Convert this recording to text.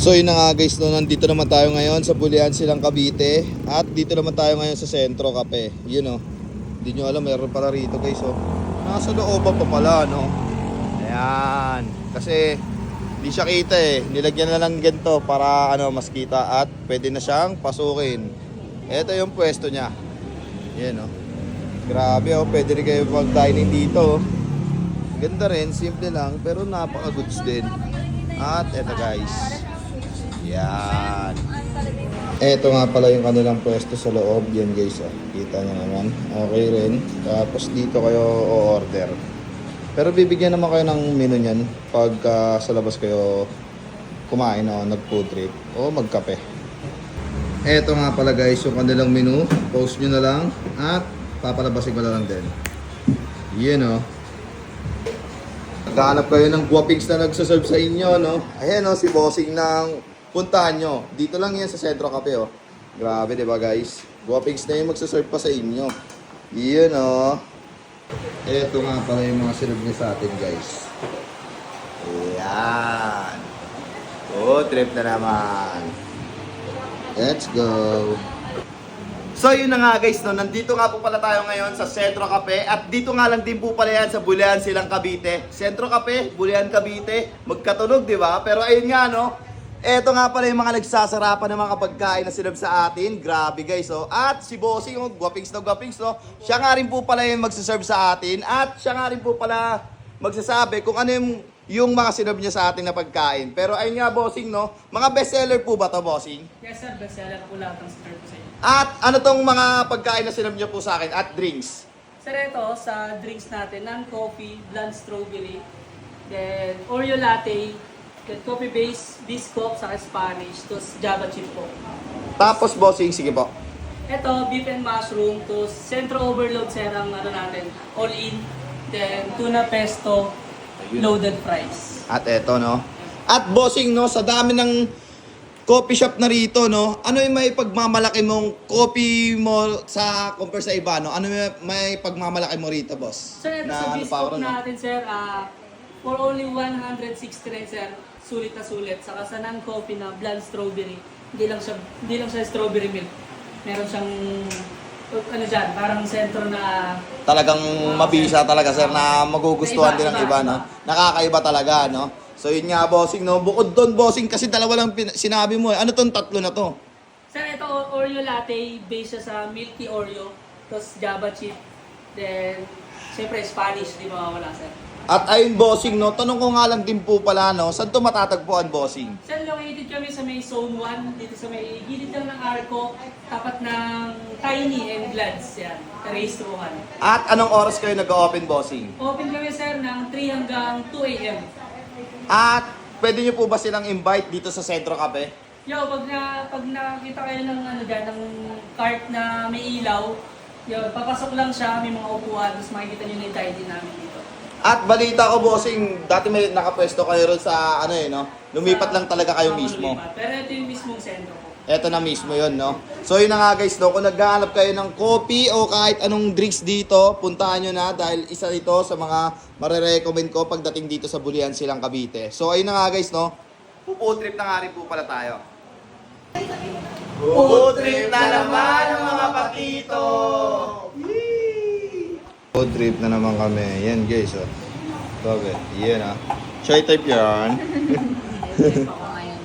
So yun na nga guys, no, nandito naman tayo ngayon sa Bulian Silang Cavite. At dito naman tayo ngayon sa Sentro Cafe. Yun, oh. Hindi nyo alam, mayroon pala rito guys, oh. Nasa looban pa pala, no. Ayan. Kasi di siya kita eh. Nilagyan na lang ganito para ano, mas kita at pwede na siyang pasukin. Ito yung pwesto niya. Yan, oh. Grabe, oh. Pwede rin kayo mag-dining dito, oh. Ganda rin, simple lang, pero napaka-goods din. At eto guys. Yan. Eto nga pala yung kanilang pwesto sa loob. Yan guys, oh. Kita nyo naman. Okay rin. Tapos dito kayo o-order. Pero bibigyan naman kayo ng menu nyan pag sa labas kayo kumain o nag-food trip o magkape. Eto nga pala guys yung kanilang menu. Post nyo na lang at papalabasin ko na lang din. Yan, oh. Naghahanap kayo ng guwapings na nagsaserve sa inyo, no? Ayan, oh, si bossing ng puntahan nyo. Dito lang yan sa Sentro Cafe, oh. Grabe, diba guys? Guwapings na yung magsaserve pa sa inyo. Yan, oh. Eto nga pala yung mga serve niya sa atin, guys. Ayan. Oh, trip na naman. Let's go. So yun na nga guys, no? Nandito nga po pala tayo ngayon sa Sentro Cafe at dito nga lang din po pala yan sa Bulian Silang Cavite. Sentro Cafe, Bulian Cavite, magkatunog, di ba? Pero ayun nga, no? Eto nga pala yung mga nagsasarapan ng mga pagkain na sinab sa atin. Grabe guys, oh. At si Bossing, oh, guwapings, no? Siya nga rin po pala yung magsaserve sa atin at siya nga rin po pala magsasabi kung ano yung mga sinab niya sa atin na pagkain. Pero ayun nga, Bossing, no? Mga bestseller po ba to, Bossing? Yes sir, bestseller po lahat ng serve po sa inyo. At ano tong mga pagkain na sinab niyo po sa akin at drinks? Sir, ito sa drinks natin, non-coffee, blonde strawberry, then Oreo latte, then coffee base, biscuit, saka Spanish, tapos Java chip po. Tapos Bossing, sige po. Ito, beef and mushroom, tapos Centro Overload sir ang ano natin, all in, then tuna pesto, loaded fries. At eto, no? At Bossing, no, sa dami ng coffee shop na rito, no? Ano yung may pagmamalaki mong coffee mo sa compare sa iba, no? Ano yung may pagmamalaki mo rito, boss? Sir, ito sa ano pa biscuit no? natin sir, for only 169 sir, sulit na sulit. Saka sa non-coffee na blonde strawberry, hindi lang siya strawberry milk. Meron siyang ano dyan, parang sentro na Talagang mabisa talaga, sir, na magugustuhan din ng iba, no? Nakakaiba talaga, no? So yun nga, Bossing, no? Bukod doon, Bossing, kasi dalawa lang sinabi mo, eh. Ano tong tatlo na to? Sir, ito Oreo latte, base siya sa milky Oreo, tapos Java chip, then siyempre Spanish, di mawawala sir. At ayun, Bossing, no? Tanong ko nga lang din po pala, no? Saan to matatagpuan, Bossing? Sir, located kami sa may Zone 1, dito sa may gilid lang ng Arco, tapat ng Tiny and Glads, yan, Reistrohan. At anong oras kayo nag-open, Bossing? Open kami sir ng 3 hanggang 2 a.m. At pwede nyo po ba silang invite dito sa Sentro Cafe? Yo, pag nakita kayo ng ano dyan, ng cart na may ilaw, yo, papasok lang siya, may mga upuan, tapos makikita nyo na yung ID namin dito. At balita ko, Bossing, dati may nakapwesto kayo ron sa ano eh, no? Lumipat lang talaga kayo Ako mismo. lumipat. Pero ito yung mismong sentro ko. Eto na mismo yon, no? So yun na nga guys, no? Kung naghahanap kayo ng coffee o kahit anong drinks dito, puntahan nyo na dahil isa ito sa mga marirecommend ko pagdating dito sa Bulian Silang Cavite. So ayun na nga guys, no? Food trip na nga rin po pala tayo. Food trip na naman ang mga patito! Food trip na naman kami. Yan guys, oh. Sabi, yan ah. Chai type yan. Yes, ako ngayon.